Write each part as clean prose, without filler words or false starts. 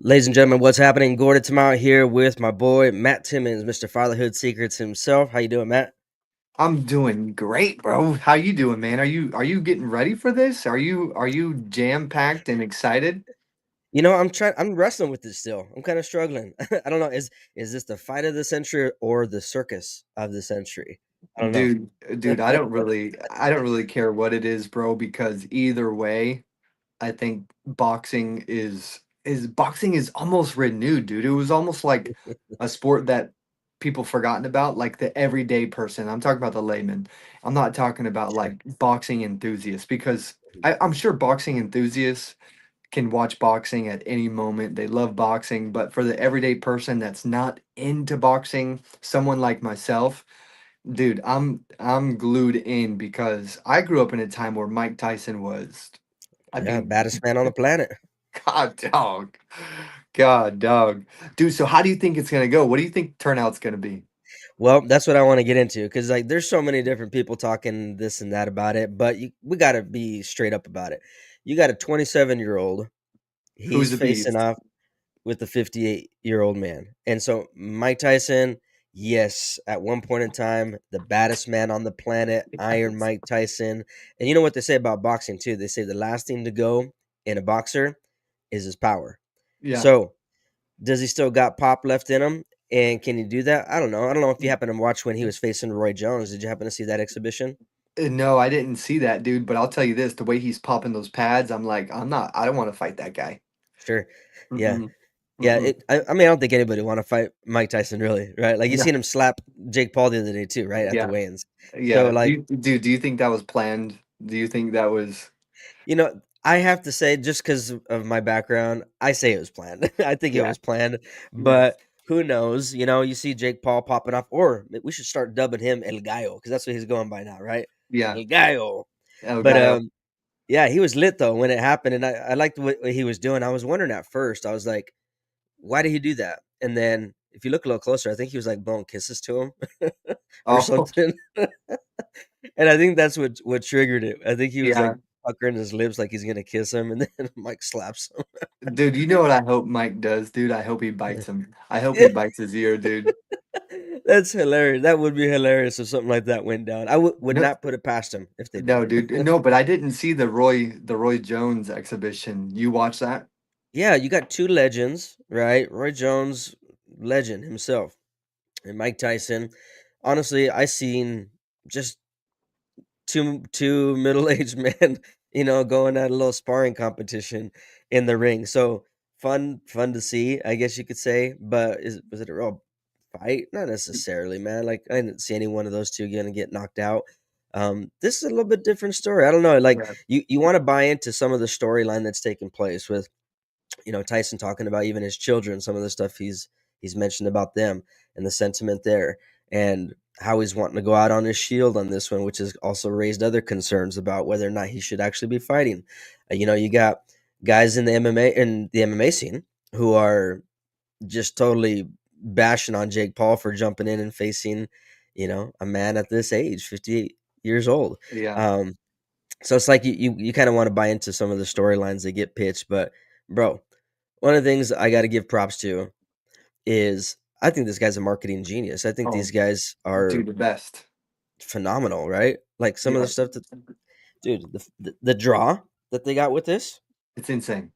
Ladies and gentlemen, what's happening? Gordon Tamau here with my boy Matt Timmons, Mr. Fatherhood Secrets himself. How you doing, Matt? I'm doing great, bro. How you doing, man? Are you getting ready for this? Are you jam-packed and excited? I'm wrestling with this still. I'm kind of struggling. I don't know. Is this the fight of the century or the circus of the century? I don't know. Dude, I don't really care what it is, bro, because either way, I think boxing is almost renewed, dude. It was almost like a sport that people forgotten about, like the everyday person. I'm talking about the layman. I'm not talking about Sure. like boxing enthusiasts because I'm sure boxing enthusiasts can watch boxing at any moment. They love boxing, but for the everyday person that's not into boxing, someone like myself, dude, I'm glued in because I grew up in a time where Mike Tyson was, I Yeah, mean, baddest man on the planet. God dog. God dog. Dude, so how do you think it's gonna go? What do you think turnout's gonna be? Well, that's what I want to get into because like there's so many different people talking this and that about it, but we got to be straight up about it. You got a 27-year-old. Who's He's the facing beast? off with a 58-year-old man. And so Mike Tyson, yes, at one point in time, the baddest man on the planet, Iron Mike Tyson. And you know what they say about boxing too? They say the last thing to go in a boxer is his power. Yeah. So does he still got pop left in him? And can he do that? I don't know. I don't know if you happen to watch when he was facing Roy Jones. Did you happen to see that exhibition? No, I didn't see that, dude, but I'll tell you this, the way he's popping those pads, I'm like, I don't want to fight that guy. Sure. Yeah. Mm-mm. Yeah, Mm-mm. I mean, I don't think anybody want to fight Mike Tyson, really, right? Like you No. seen him slap Jake Paul the other day too, right at the Yeah. weigh-ins. So, Yeah. like, Do you think that was planned? Do you think that was I have to say, just because of my background, I say it was planned. I think it yeah. was planned, Yeah. but who knows? You see Jake Paul popping off, or we should start dubbing him El Gallo because that's what he's going by now, right? Yeah. El Gallo. El But Gallo. yeah, he was lit though when it happened, and I liked what he was doing. I was wondering at first, I was like, why did he do that? And then if you look a little closer, I think he was like blowing kisses to him or Oh, something. And I think that's what triggered it. I think he was like yeah. puckering his lips like he's gonna kiss him, and then Mike slaps Dude, you know what I hope Mike does, dude? I hope he bites him. him. I hope he Yeah, bites his ear, dude. that's hilarious. That would be hilarious if something like that went down. I would No, not put it past him if they did no, dude. it. No, but I didn't see the Roy Jones exhibition. You watch that? Yeah, you got two legends, right? Roy Jones, legend himself, and Mike Tyson. Honestly, I seen just two middle-aged men, going at a little sparring competition in the ring. So fun to see, I guess you could say. But was it a real fight? Not necessarily, man. Like I didn't see any one of those two gonna get knocked out. This is a little bit different story. I don't know. Like Yeah. you want to buy into some of the storyline that's taking place with Tyson talking about even his children, some of the stuff he's mentioned about them and the sentiment there, and how he's wanting to go out on his shield on this one, which has also raised other concerns about whether or not he should actually be fighting. You got guys in the MMA scene who are just totally bashing on Jake Paul for jumping in and facing, a man at this age, 58 years old. Yeah. Um, so it's like you kind of want to buy into some of the storylines that get pitched, but bro, one of the things I got to give props to is I think this guy's a marketing genius. I think Oh, these guys dude, are the best. phenomenal, right? Like some of the Yeah. stuff that, dude, the draw that they got with this, It's insane.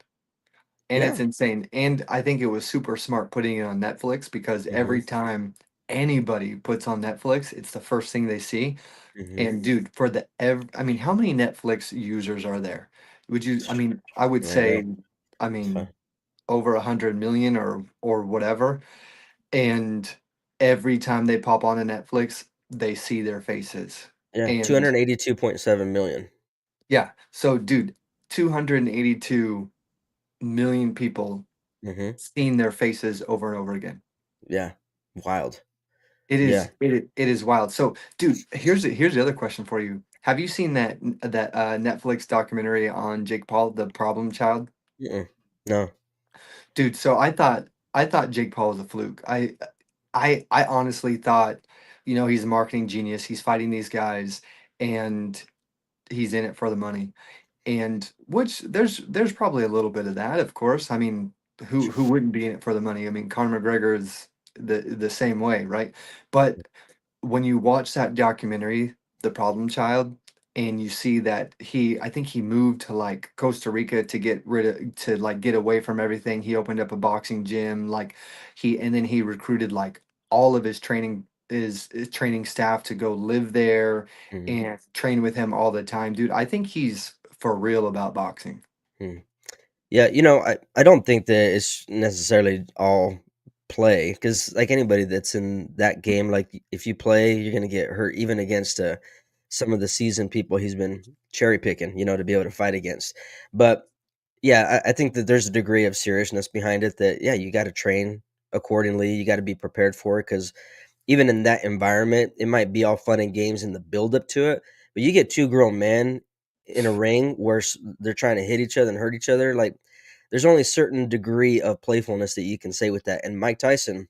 And it's yeah, insane. And I think it was super smart putting it on Netflix because hmm every time anybody puts on Netflix, it's the first thing they see. hmm And dude, I mean, how many Netflix users are there? I mean, I would I know. say, I It's mean, fun. over 100 million or whatever. And every time they pop on a Netflix, they see their faces. Yeah, And 282.7 million. yeah, so dude, 282 million people Hmm seeing their faces over and over again. Yeah, wild. It Yeah. is it is wild. So, dude, here's the other question for you. Have you seen that Netflix documentary on Jake Paul, the problem child? Mm-mm. No. Dude, so I thought Jake Paul was a fluke. I honestly thought, he's a marketing genius. He's fighting these guys and he's in it for the money. And which there's probably a little bit of that, of course. I mean, Who wouldn't be in it for the money? I mean, Conor McGregor is the same way, right? But when you watch that documentary, The Problem Child, and you see that I think he moved to like Costa Rica to get rid of, to like get away from everything. He opened up a boxing gym, like and then he recruited like all of his training staff to go live there Mhm, and train with him all the time. Dude, I think he's for real about boxing. mhm. Yeah, I don't think that it's necessarily all play because, like anybody that's in that game, like if you play, you're gonna get hurt, even against some of the seasoned people he's been cherry picking, to be able to fight against. But yeah, I think that there's a degree of seriousness behind it that, yeah, you got to train accordingly. You got to be prepared for it because even in that environment, it might be all fun and games in the build up to it, but you get two grown men in a ring where they're trying to hit each other and hurt each other. Like, there's only a certain degree of playfulness that you can say with that. And Mike Tyson,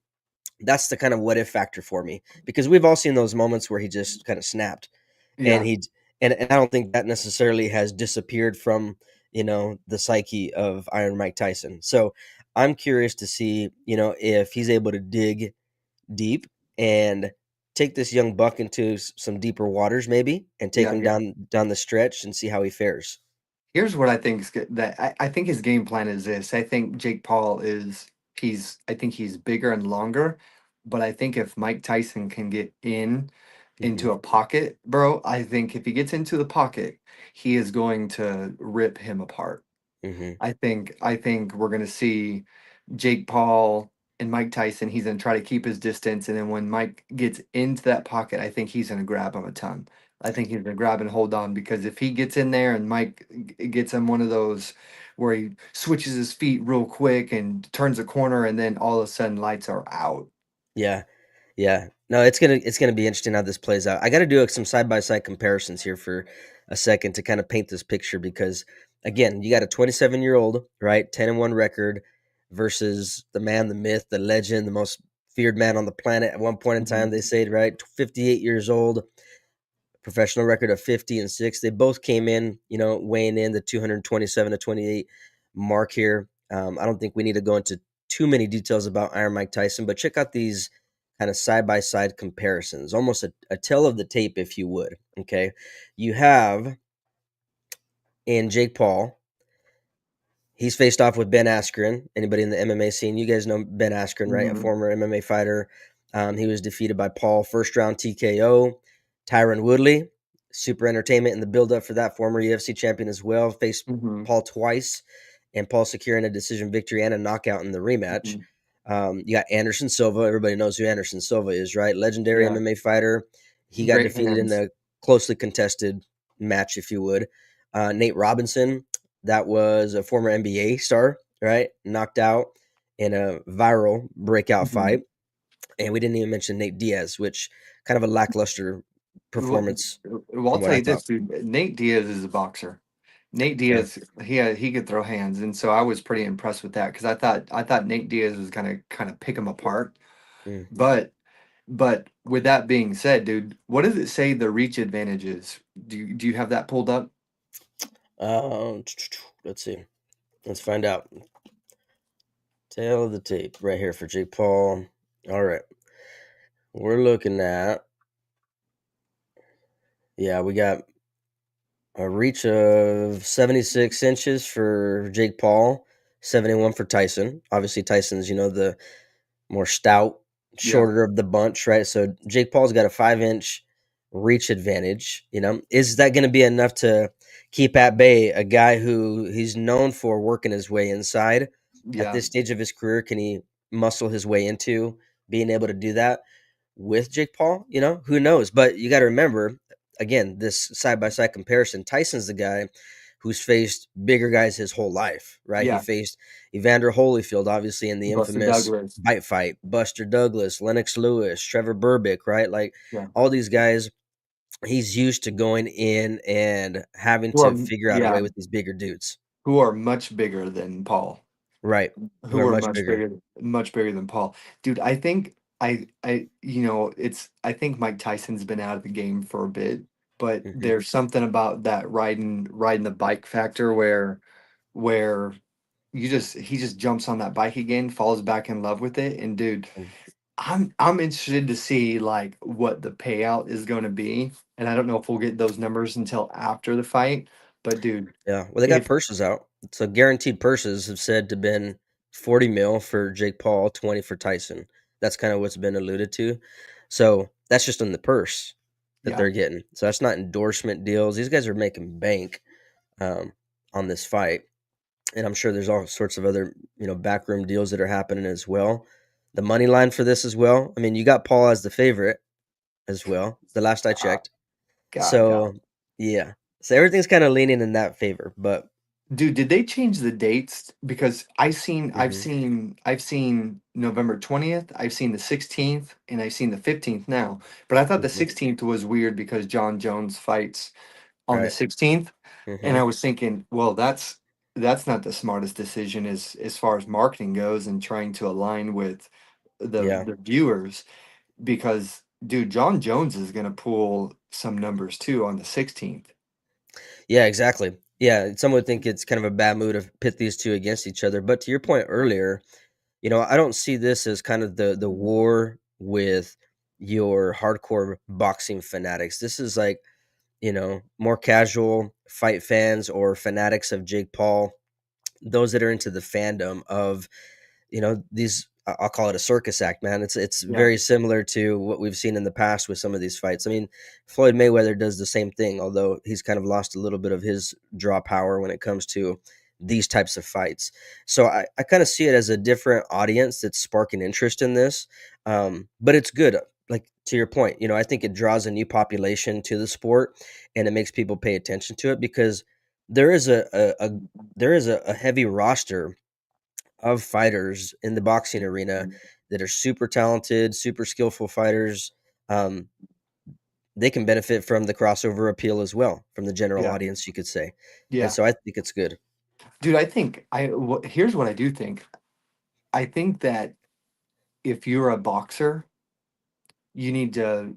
that's the kind of what if factor for me because we've all seen those moments where he just kind of snapped, and Yeah, and I don't think that necessarily has disappeared from the psyche of Iron Mike Tyson. So I'm curious to see if he's able to dig deep and take this young buck into some deeper waters maybe and take yeah, him yeah. down the stretch and see how he fares. Here's what I think is good. That I think his game plan is this. I think Jake Paul is I think he's bigger and longer, but I think if Mike Tyson can get into Mhm. a pocket, bro, I think if he gets into the pocket, he is going to rip him apart. Mhm. I think we're gonna see Jake Paul and Mike Tyson. He's gonna try to keep his distance, and then when Mike gets into that pocket, I think he's gonna grab him a ton. I think he's gonna grab and hold on because if he gets in there and Mike gets him one of those where he switches his feet real quick and turns a corner, and then all of a sudden lights are out. Yeah. Yeah. No, it's gonna be interesting how this plays out. I got to do some side by side comparisons here for a second to kind of paint this picture because again, you got a 27-year-old, right, 10-1 record versus the man, the myth, the legend, the most feared man on the planet at one point in time. Mhm. They say, right, 58 years old, professional record of 50-6. They both came in, weighing in the 227 to 28 mark here. I don't think we need to go into too many details about Iron Mike Tyson, but check out these kind of side by side comparisons, almost a tale of the tape, if you would. Okay. You have in Jake Paul, he's faced off with Ben Askren. Anybody in the MMA scene, you guys know Ben Askren, right? A Mhm. former MMA fighter. He was defeated by Paul first round TKO. Tyron Woodley, super entertainment in the build up for that former UFC champion as well. Faced Mhm. Paul twice, and Paul securing a decision victory and a knockout in the rematch. Mhm. You got Anderson Silva. Everybody knows who Anderson Silva is, right? Legendary Yeah, MMA fighter. He got great defeated in hands. a closely contested match, if you would. Nate Robinson, that was a former NBA star, right? Knocked out in a viral breakout Mhm. fight. And we didn't even mention Nate Diaz, which kind of a lackluster Well, performance I'll from what tell I you thought. this, dude. Nate Diaz is a boxer. Nate Okay. Diaz, he could throw hands, and so I was pretty impressed with that because I thought Nate Diaz was gonna kind of pick him apart. Mm. But with that being said, dude, what does it say the reach advantage is? Do you have that pulled up? Um, let's see. Let's find out. Tail of the tape right here for Jake Paul. All right. We're looking at, yeah, we got a reach of 76 inches for Jake Paul, 71 for Tyson. Obviously, Tyson's, the more stout, Yeah, shorter of the bunch, right? So Jake Paul's got a 5 inch reach advantage. Is that going to be enough to keep at bay a guy who he's known for working his way inside? At yeah, this stage of his career, can he muscle his way into being able to do that with Jake Paul? Who knows? But you got to remember, again, this side by side comparison. Tyson's the guy who's faced bigger guys his whole life, right? He yeah. faced Evander Holyfield, obviously, in the Buster infamous Douglas. bite fight, Buster Douglas, Lennox Lewis, Trevor Burbick, right? Like Yeah, all these guys, he's used to going in and having who are to figure out a yeah way with these bigger dudes. who are much bigger than Paul. Right. Who Who are are much bigger. much bigger than Paul. Dude, I think I think Mike Tyson's been out of the game for a bit, but Hmm. there's something about that riding the bike factor where he just jumps on that bike again, falls back in love with it, and dude, Mm. I'm interested to see like what the payout is going to be, and I don't know if we'll get those numbers until after the fight. But dude, Yeah, well, they got if purses out. So guaranteed purses have said to been 40 mil for Jake Paul, 20 for Tyson. That's kind of what's been alluded to. So that's just in the purse that yeah, they're getting. So that's not endorsement deals. These guys are making bank um, on this fight, and I'm sure there's all sorts of other backroom deals that are happening as well. The money line for this as well. I mean, you got Paul as the favorite as well. The last I uh, checked. God, yeah. So yeah, so everything's kind of leaning in that favor, but. Dude, did they change the dates? Because Mhm. I've seen November 20th, I've seen the 16th, and I've seen the 15th now. But I thought the Mhm. 16th was weird because John Jones fights on the Right. 16th, and I Mhm. was thinking, well, that's not the smartest decision as far as marketing goes and trying to align with Yeah. the viewers because dude, John Jones is going to pull some numbers too on the 16th. Yeah, exactly. Yeah, some would think it's kind of a bad move to pit these 2 against each other, but to your point earlier, I don't see this as kind of the war with your hardcore boxing fanatics. This is like, more casual fight fans or fanatics of Jake Paul, those that are into the fandom of these. I'll call it a circus act, man. It's Yeah. very similar to what we've seen in the past with some of these fights. I mean, Floyd Mayweather does the same thing, although he's kind of lost a little bit of his draw power when it comes to these types of fights. So I kind of see it as a different audience that's sparking interest in this. But it's good. Like to your point, I think it draws a new population to the sport, and it makes people pay attention to it because there is a heavy roster of fighters in the boxing arena that are super talented, super skillful fighters. Um, they can benefit from the crossover appeal as well from the general Yeah. audience, you could say. And Yeah. so I think it's good. Dude, I think here's what I do think. I think that if you're a boxer, you need to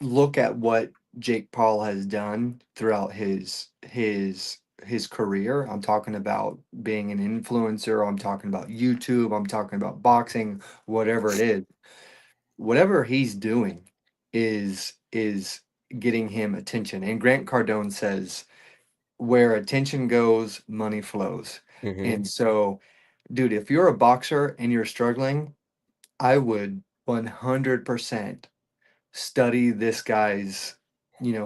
look at what Jake Paul has done throughout his career. I'm talking about being an influencer, I'm talking about YouTube, I'm talking about boxing, whatever it is. Whatever he's doing is getting him attention. And Grant Cardone says where attention goes, money flows. Hmm. And so, dude, if you're a boxer and you're struggling, I would 100% study this guy's,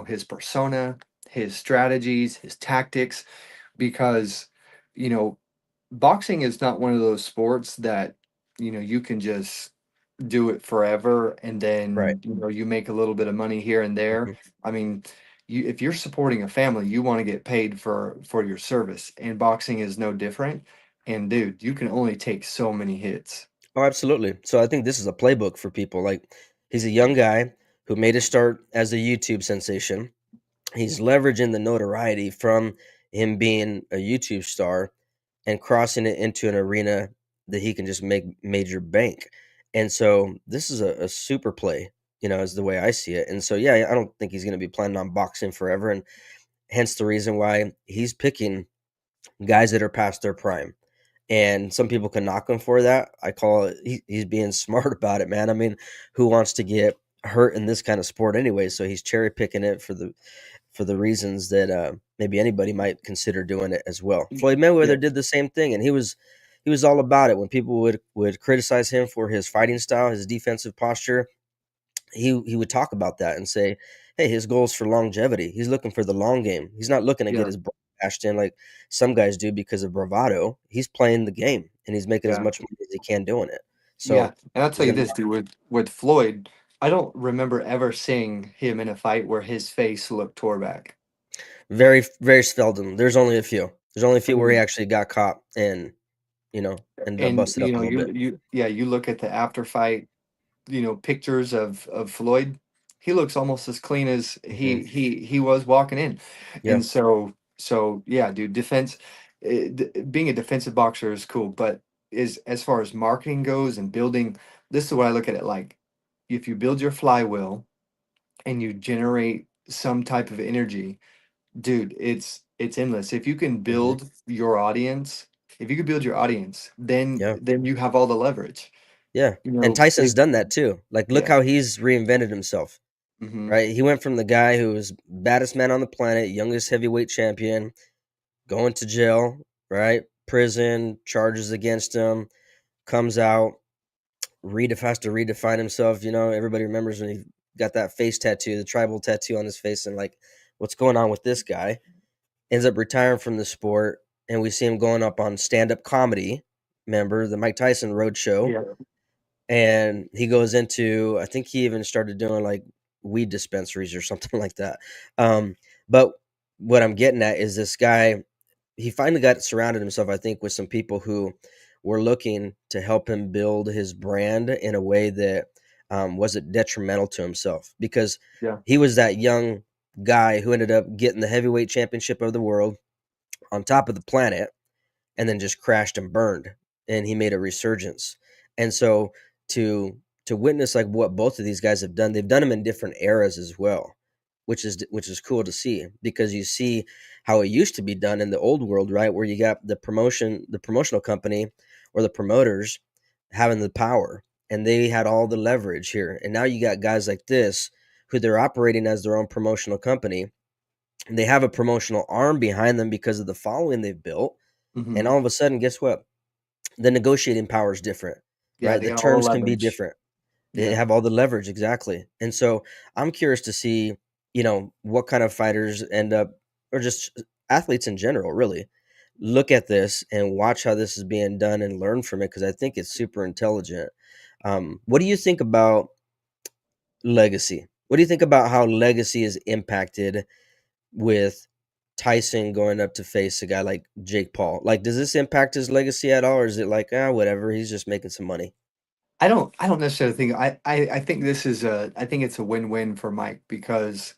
his persona, his strategies, his tactics, because, you know, boxing is not one of those sports that, you can just do it forever and Right. then, you make a little bit of money here and there. Hmm. I mean, if you're supporting a family, you want to get paid for your service, and boxing is no different. And dude, you can only take so many hits. Oh, absolutely. So I think this is a playbook for people. Like he's a young guy who made a start as a YouTube sensation. He's leveraging the notoriety from him being a YouTube star and crossing it into an arena that he can just make major bank. And so this is a super play, is the way I see it. And so, yeah, I don't think he's going to be planning on boxing forever. And hence the reason why he's picking guys that are past their prime. And some people can knock him for that. I call it, he's being smart about it, man. I mean, who wants to get hurt in this kind of sport anyway? So he's cherry picking it for the reasons that maybe anybody might consider doing it as well. Floyd Yeah, Mayweather did the same thing, and he was all about it. When people would criticize him for his fighting style, his defensive posture, he would talk about that and say, "Hey, his goal is for longevity. He's looking for the long game. He's not looking to get yeah, his brain bashed in like some guys do because of bravado. He's playing the game, and he's making as yeah. much money as he can doing it. Yeah, So and I'll he's tell you gonna this, dude, with Floyd, I don't remember ever seeing him in a fight where his face looked tore back. very very seldom. There's only a few. There's only a I few where he mean, actually got caught and ended up and busted up a little bit. you look at the after fight, pictures of Floyd, he looks almost as clean as Hmm. he was walking in. Yeah. And so yeah, dude, being a defensive boxer is cool, but is as far as marketing goes and building, this is what I look at it like. If you build your flywheel and you generate some type of energy, dude, it's endless. If you can Hmm. build your audience if you could build your audience, then Yeah. you have all the leverage. Yeah. You And know, Tyson's done that too. Like, look yeah. how he's reinvented himself, Hmm. right? He went from the guy who was baddest man on the planet, youngest heavyweight champion, going to jail, right? Prison, charges against him, comes out, has to redefine himself. Everybody remembers when he got that face tattoo, the tribal tattoo on his face, and like, what's going on with this guy? Ends up retiring from the sport, and we see him going up on stand up comedy. Remember the Mike Tyson road show? Yeah. And he goes into, I think he even started doing like weed dispensaries or something like that. But what I'm getting at is this guy, he finally got surrounded himself, I think, with some people who were looking to help him build his brand in a way that wasn't detrimental to himself, because Yeah. he was that young guy who ended up getting the heavyweight championship of the world on top of the planet, and then just crashed and burned, and he made a resurgence. And so to witness like what both of these guys have done, they've done them in different eras as well, which is cool to see, because you see how it used to be done in the old world, right, where you got the promotional company or the promoters having the power, and they had all the leverage here. And now you got guys like this who they're operating as their own promotional company, and they have a promotional arm behind them because of the following they've built. And Hmm. all of a sudden, guess what? The negotiating power is different, Yeah, right? they The got all the terms can be leverage. different. They Yeah. have all the leverage, exactly. And so I'm curious to see, what kind of fighters end up, or just athletes in general, really look at this and watch how this is being done and learn from it, because I think it's super intelligent. What do you think about legacy? What do you think about how legacy is impacted with Tyson going up to face a guy like Jake Paul? Like, does this impact his legacy at all, or is it like, whatever, he's just making some money? I don't necessarily think I think this is a I think it's a win-win for Mike because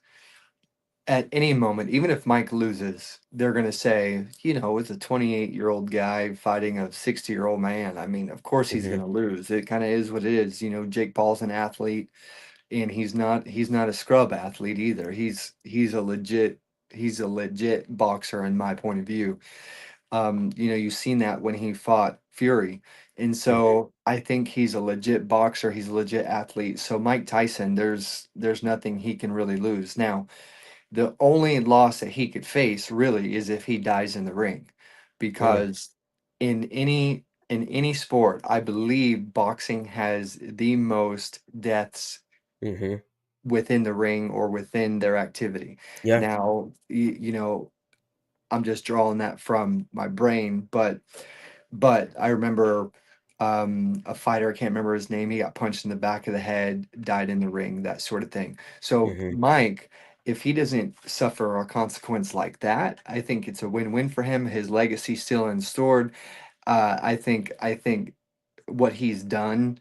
at any moment, even if Mike loses, they're going to say, it's a 28-year-old guy fighting a 60-year-old man. I mean, of course he's going Mhm, to lose. It kind of is what it is. Jake Paul's an athlete and he's not a scrub athlete either. He's a legit boxer in my point of view. You've seen that when he fought Fury. And mhm, so I think he's a legit boxer, he's a legit athlete. So Mike Tyson, there's nothing he can really lose. Now, the only loss that he could face really is if he dies in the ring. mm, Because in any sport, I believe boxing has the most deaths mhm. within the ring or within their activity. Yeah. Now, I'm just drawing that from my brain, but I remember a fighter, I can't remember his name, he got punched in the back of the head, died in the ring, that sort of thing. So Mhm, Mike, if he doesn't suffer a consequence like that, I think it's a win-win for him. His legacy's still installed. I think what he's done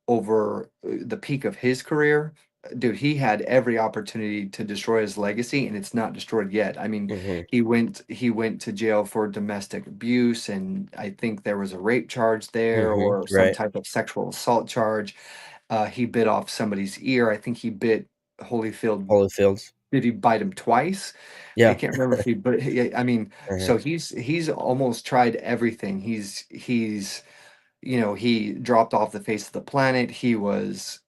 over the peak of his career, dude, he had every opportunity to destroy his legacy, and it's not destroyed yet. I mean, mhm, he went to jail for domestic abuse, and I think there was a rape charge there mhm. or some Right. type of sexual assault charge. He bit off somebody's ear. I think he bit Holyfield. Holyfields. Did he bite him twice? I Yeah. can't remember if he, but I mean, Uh-huh. so he's almost tried everything. He dropped off the face of the planet. He was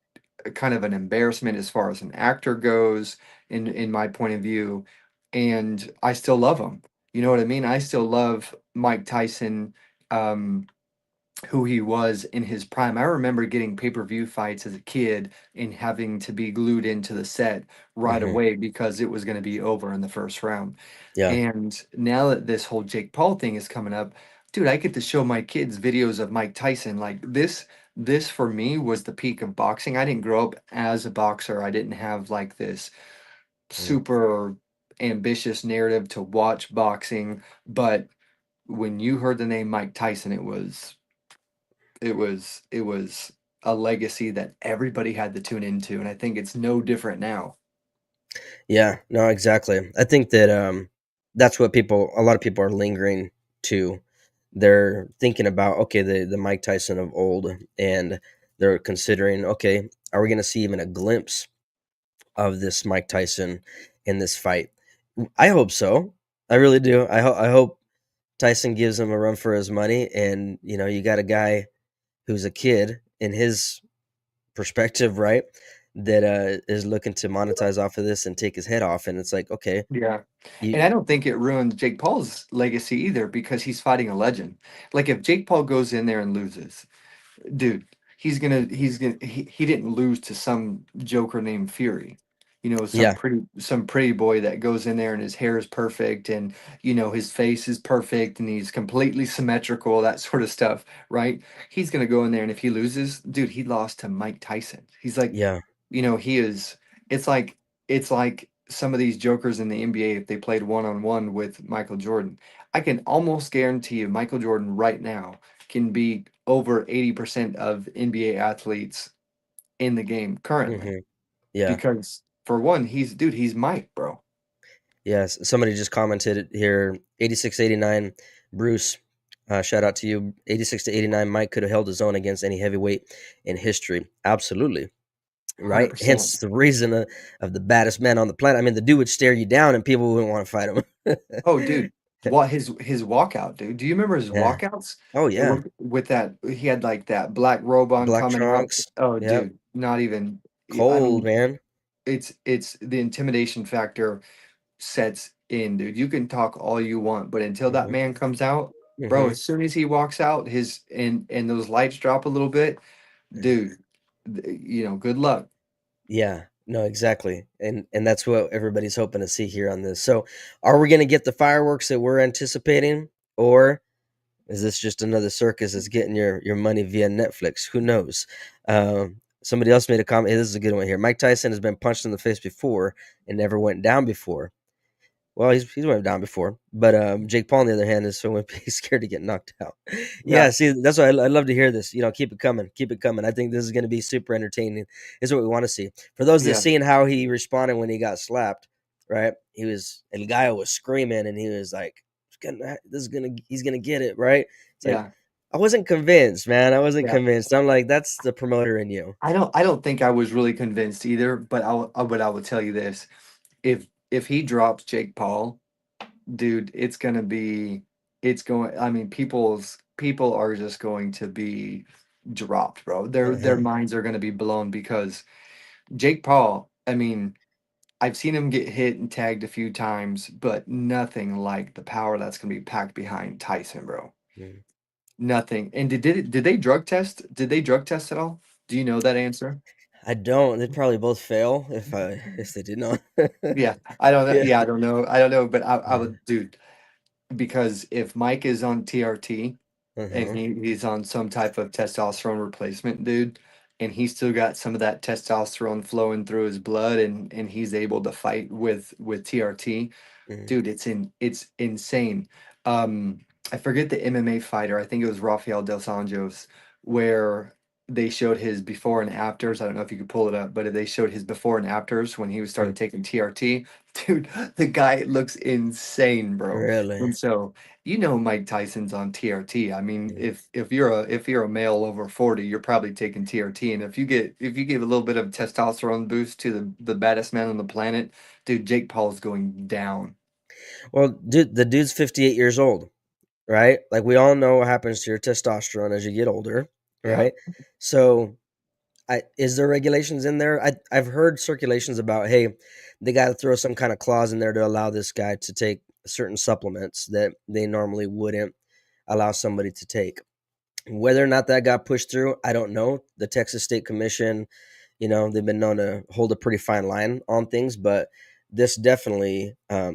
kind of an embarrassment as far as an actor goes, in my point of view, and I still love him. You know what I mean? I still love Mike Tyson, um, who he was in his prime. I remember getting pay-per-view fights as a kid and having to be glued into the set right Mhm. away because it was going to be over in the first round. Yeah. And now that this whole Jake Paul thing is coming up, dude, I get to show my kids videos of Mike Tyson. Like this for me was the peak of boxing. I didn't grow up as a boxer. I didn't have like this Mhm. super ambitious narrative to watch boxing, but when you heard the name Mike Tyson, it was a legacy that everybody had to tune into, and I think it's no different now. Yeah. No, exactly. I think that that's what a lot of people are lingering to. They're thinking about, okay, the Mike Tyson of old, and they're considering, okay, are we going to see even a glimpse of this Mike Tyson in this fight? I hope so. I really do. I hope Tyson gives him a run for his money, and you got a guy who's a kid in his perspective, right? That is looking to monetize off of this and take his head off, and it's like, okay, Yeah. you, And I don't think it ruined Jake Paul's legacy either because he's fighting a legend. Like if Jake Paul goes in there and loses, dude, he didn't lose to some joker named Fury. You know, yeah, some pretty boy that goes in there and his hair is perfect and his face is perfect and he's completely symmetrical, that sort of stuff, right? He's gonna go in there and if he loses, dude, he lost to Mike Tyson. He's like, yeah, he is it's like it's like some of these jokers in the NBA if they played one-on-one with Michael Jordan. I can almost guarantee you Michael Jordan right now can beat over 80% of NBA athletes in the game currently hmm yeah. because for one, he's Mike, bro. Yes, somebody just commented here, 86 to 89, Bruce, shout out to you. 86 to 89, Mike could have held his own against any heavyweight in history. Absolutely. Right? 100%. Hence the reason of the baddest man on the planet. I mean, the dude would stare you down and people wouldn't want to fight him. Oh, dude, what his walkout, dude? Do you remember his Yeah. walkouts? Oh, It yeah. was with that he had like that black robe on Black coming out. trunks. Oh, Yep. dude, not even. I Cold, mean, man. it's the intimidation factor sets in, dude. You can talk all you want, but until that Hmm man comes out, bro, hmm as soon as he walks out, his and those lights drop a little bit, dude, good luck. Yeah. No, exactly. And that's what everybody's hoping to see here on this. So, are we going to get the fireworks that we're anticipating, or is this just another circus that's getting your money via Netflix? Who knows? Somebody else made a comment. Hey, this is a good one here. Mike Tyson has been punched in the face before and never went down before. Well, he's went down before, but Jake Paul, on the other hand, is so wimpy, he's scared to get knocked out. Yeah, Yeah, see, that's why I love to hear this. Keep it coming, keep it coming. I think this is going to be super entertaining. Is what we want to see. For those that yeah, seen how he responded when he got slapped, right? He was El Gallo was screaming, and he was like, he's gonna get it, right?" It's like yeah, I wasn't convinced, man. I wasn't yeah. convinced. I'm like, that's the promoter in you. I don't think I was really convinced either, but I will tell you this. If he drops Jake Paul, dude, it's going I mean, people are just going to be dropped, bro. Their Uh-huh. minds are gonna be blown because Jake Paul, I mean, I've seen him get hit and tagged a few times, but nothing like the power that's gonna be packed behind Tyson, bro. Mm. Nothing. And did they drug test? Did they drug test at all? Do you know that answer? I don't. They'd probably both fail if they did not. Yeah, I don't know. Yeah. Yeah, I don't know. I don't know, but I Yeah. would, dude, because if Mike is on TRT and Uh-huh. he's on some type of testosterone replacement, dude, and he's still got some of that testosterone flowing through his blood and he's able to fight with TRT, Mhm. dude, it's insane. I forget the MMA fighter. I think it was Rafael dos Anjos, where they showed his before and afters. I don't know if you could pull it up, but if they showed his before and afters when he was Mm. started taking TRT, dude, the guy looks insane, bro. Really? And so Mike Tyson's on TRT. I mean, Yeah. if you're a male over 40, you're probably taking TRT. And if you give a little bit of testosterone boost to the baddest man on the planet, dude, Jake Paul's going down. Well, dude, the dude's 58 years old, right? Like we all know what happens to your testosterone as you get older, Yeah. right? So, is there regulations in there? I've heard circulations about, hey, they got to throw some kind of clause in there to allow this guy to take certain supplements that they normally wouldn't allow somebody to take. Whether or not that got pushed through, I don't know. The Texas State Commission, they've been known to hold a pretty fine line on things, but this definitely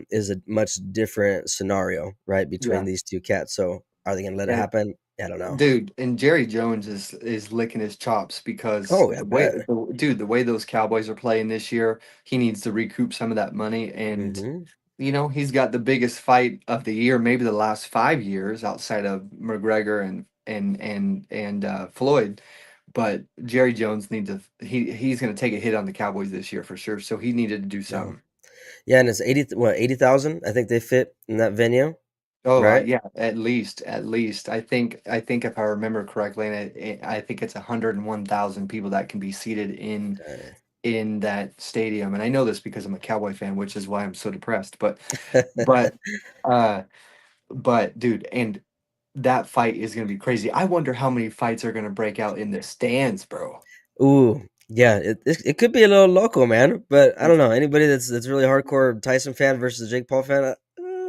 is a much different scenario, right, between Yeah. these two cats. So, are they going to let it And happen? I don't know. dude, and Jerry Jones is licking his chops because Oh, I bet. the way those Cowboys are playing this year, he needs to recoup some of that money. And Hmm he's got the biggest fight of the year, maybe the last 5 years outside of McGregor and Floyd. But Jerry Jones needs to he's going to take a hit on the Cowboys this year for sure. So he needed to do No. something. Yeah, and it's 80,000. I think they fit in that venue, Oh, right? yeah, at least. I think if I remember correctly, and I think it's 101,000 people that can be seated Dang. in that stadium. And I know this because I'm a Cowboy fan, which is why I'm so depressed. But uh But dude, and that fight is gonna be crazy. I wonder how many fights are gonna break out in the stands, bro. Ooh, yeah, it could be a little local, man. But I don't know anybody that's really hardcore Tyson fan versus Jake Paul fan.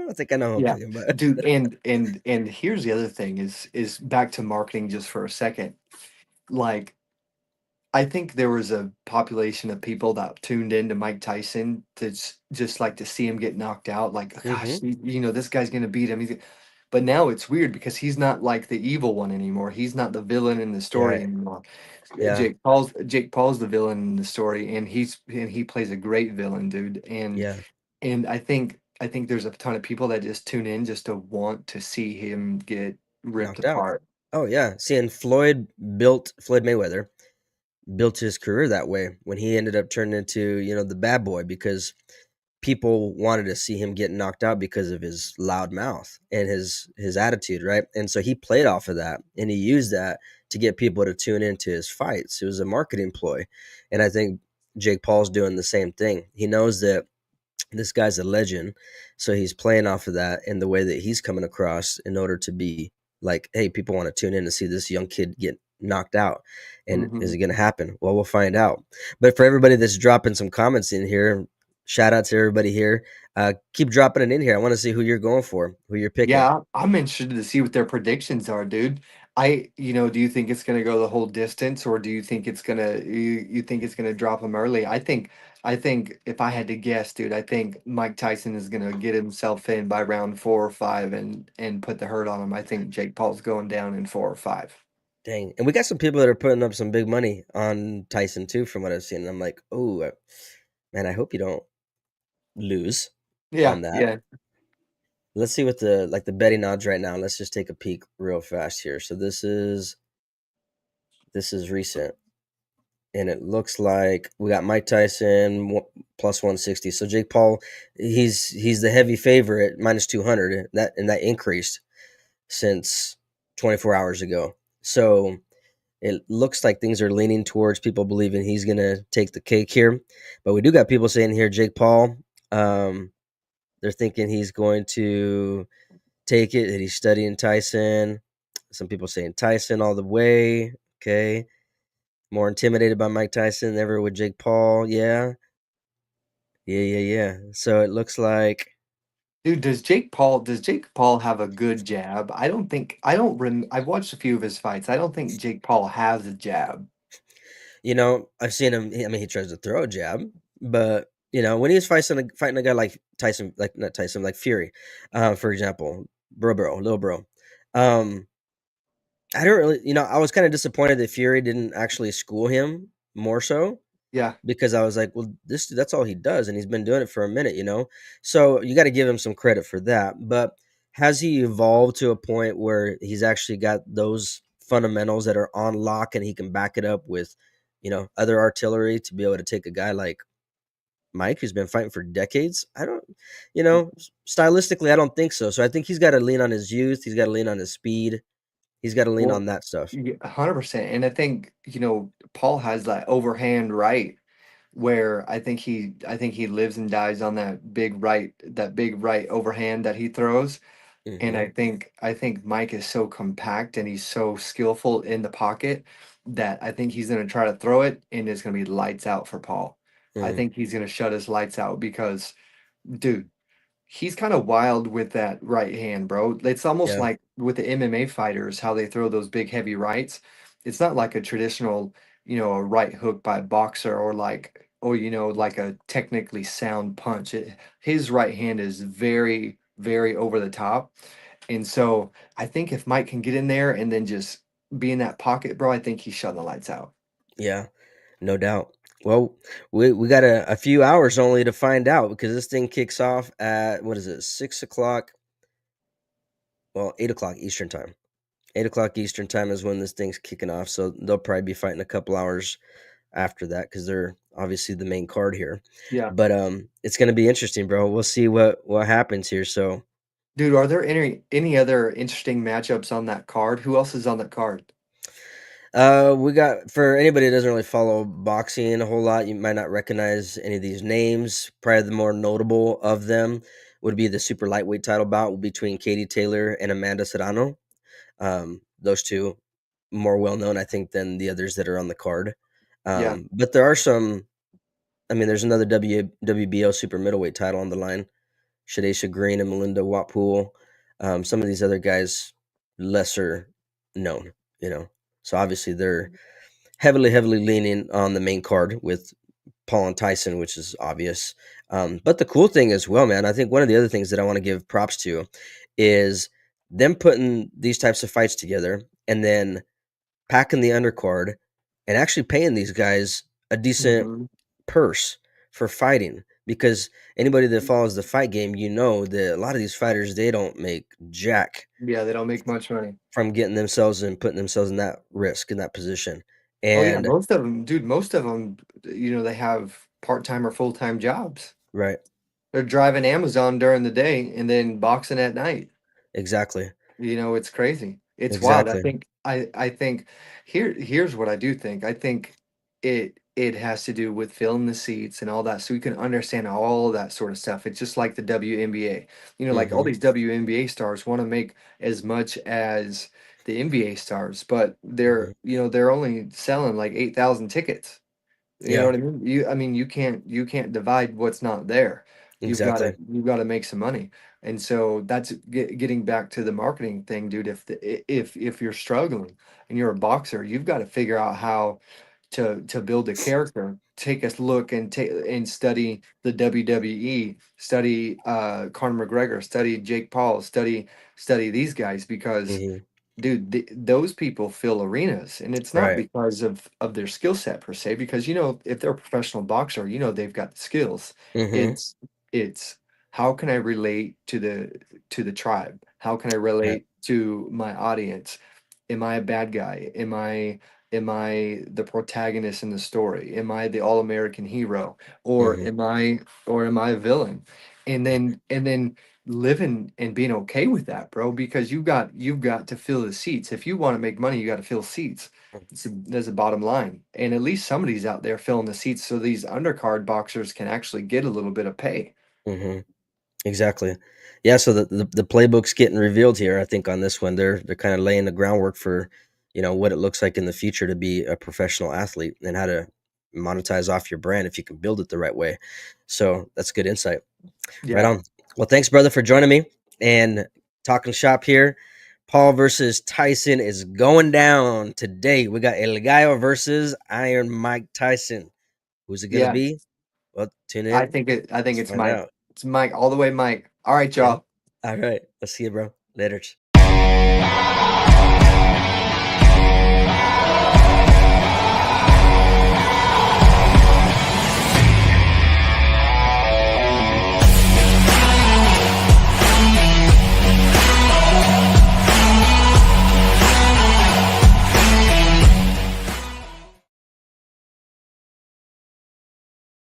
I think I know who I'm Yeah, picking, but dude, and here's the other thing is back to marketing just for a second. Like, I think there was a population of people that tuned in to Mike Tyson to just like to see him get knocked out. Like, gosh, hmm this guy's gonna beat him. But now it's weird because he's not like the evil one anymore. He's not the villain in the you're story right. anymore. Yeah, Jake Paul's the villain in the story, and he plays a great villain, dude. yeah, And I think there's a ton of people that just tune in just to want to see him get ripped knocked out. apart. Oh yeah, seeing Floyd Mayweather built his career that way when he ended up turning into the bad boy because people wanted to see him get knocked out because of his loud mouth and his attitude, right? And so he played off of that and he used that to get people to tune into his fights. It was a marketing ploy. And I think Jake Paul's doing the same thing. He knows that this guy's a legend, so he's playing off of that in the way that he's coming across in order to be like, hey, people want to tune in to see this young kid get knocked out. And is Mhm. it going to happen? Well, we'll find out. But for everybody that's dropping some comments in here, shout out to everybody here. Keep dropping it in here. I want to see who you're going for, who you're picking. Yeah, I'm interested to see what their predictions are, dude. Do you think it's gonna go the whole distance, or do you think you think it's gonna drop him early? I think if I had to guess, dude, I think Mike Tyson is gonna get himself in by round 4 or 5 and put the hurt on him. I think Jake Paul's going down in 4 or 5. Dang. And we got some people that are putting up some big money on Tyson too, from what I've seen. And I'm like, oh, man, I hope you don't lose Yeah, on that. yeah. Let's see what the betting odds right now. Let's just take a peek real fast here. So this is recent, and it looks like we got Mike Tyson plus 160. So Jake Paul, he's the heavy favorite minus 200. That increased since 24 hours ago. So it looks like things are leaning towards people believing he's gonna take the cake here. But we do got people saying here Jake Paul. Um, they're thinking he's going to take it, that he's studying Tyson. Some people saying Tyson all the way. Okay. More intimidated by Mike Tyson than ever with Jake Paul. Yeah. Yeah, yeah, yeah. So it looks like, Dude, does Jake Paul have a good jab? I've watched a few of his fights. I don't think Jake Paul has a jab. I've seen him. I mean, he tries to throw a jab, but when he's fighting a guy like Tyson, like not Tyson, like Fury, for example, little bro. Um, I don't really, I was kind of disappointed that Fury didn't actually school him more so Yeah. because I was like, well, that's all he does, and he's been doing it for a minute. So you got to give him some credit for that. But has he evolved to a point where he's actually got those fundamentals that are on lock, and he can back it up with, other artillery to be able to take a guy like Mike, who's been fighting for decades? I don't, stylistically, I don't think so. So I think he's got to lean on his youth. He's got to lean on his speed. He's got to lean Well, on that stuff. yeah, 100%. And I think, Paul has that overhand right where I think he lives and dies on that big right overhand that he throws. And hmm I think Mike is so compact and he's so skillful in the pocket that I think he's gonna try to throw it and it's gonna be lights out for Paul. I hmm think he's gonna shut his lights out because, dude, he's kind of wild with that right hand, bro. It's almost Yeah. like with the MMA fighters, how they throw those big heavy rights. It's not like a traditional, a right hook by a boxer or like a technically sound punch. His right hand is very, very over the top. And so I think if Mike can get in there and then just be in that pocket, bro, I think he's shutting the lights out. Yeah. No doubt. Well, we got a few hours only to find out because this thing kicks off at what is it, 6 o'clock? Well, 8 o'clock Eastern time. 8 o'clock Eastern time is when this thing's kicking off. So they'll probably be fighting a couple hours after that because they're obviously the main card here. Yeah. But it's gonna be interesting, bro. We'll see what happens here. So Dude, are there any other interesting matchups on that card? Who else is on that card? we got for anybody that doesn't really follow boxing a whole lot, you might not recognize any of these names. Probably the more notable of them would be the super lightweight title bout between Katie Taylor and Amanda Serrano. Those two more well known, I think, than the others that are on the card. Yeah. But there are some. I mean, there's another WBO super middleweight title on the line. Shadesha Green and Melinda Watpool. Some of these other guys lesser known, you know. So obviously they're heavily leaning on the main card with Paul and Tyson, which is obvious. But the cool thing as well, man, I think one of the other things that I want to give props to is them putting these types of fights together and then packing the undercard and actually paying these guys a decent Mhm. purse for fighting. Because anybody that follows the fight game, you know that a lot of these fighters, they don't make jack Yeah, they don't make much money. from getting themselves and putting themselves in that risk, in that position. Oh yeah, And most of them, dude, most of them, they have part-time or full-time jobs. right, They're driving Amazon during the day and then boxing at night. exactly, It's crazy. It's wild. I exactly. think I think here's what I do think. I think it has to do with filling the seats and all that so we can understand all that sort of stuff. It's just like the WNBA. Like all Mhm, these WNBA stars want to make as much as the NBA stars, but mhm. they're only selling like 8,000 tickets. You know Yeah, what I mean? You can't divide what's not there. exactly. You've got to make some money. And so that's getting back to the marketing thing, dude. If you're struggling and you're a boxer, you've got to figure out how to build a character. Take a look and study the WWE, study Conor McGregor, study Jake Paul, study these guys because Mhm. dude, those people fill arenas, and it's not Right. because of their skill set per se, because if they're a professional boxer, they've got the skills. Mhm. It's how can I relate to the tribe? How can I Right. relate to my audience? Am I a bad guy? Am I the protagonist in the story? Am I the all-American hero? Or Mhm. am I a villain? And then living and being okay with that, bro, because you've got to fill the seats. If you want to make money, you got to fill seats. There's a bottom line. And at least somebody's out there filling the seats so these undercard boxers can actually get a little bit of pay. Mhm. Exactly. Yeah, so the playbook's getting revealed here, I think, on this one. They're kinda laying the groundwork for, what it looks like in the future to be a professional athlete and how to monetize off your brand if you can build it the right way. So, that's good insight. Right Yeah. on. Well, thanks, brother, for joining me and talking shop here. Paul versus Tyson is going down today. We got El Gallo versus Iron Mike Tyson. Who's it gonna Yeah. be? Well, tune I in. think Let's it's find Mike. out. It's Mike all the way, Mike. All right, Yeah. y'all. All right. I'll see you, bro. Later.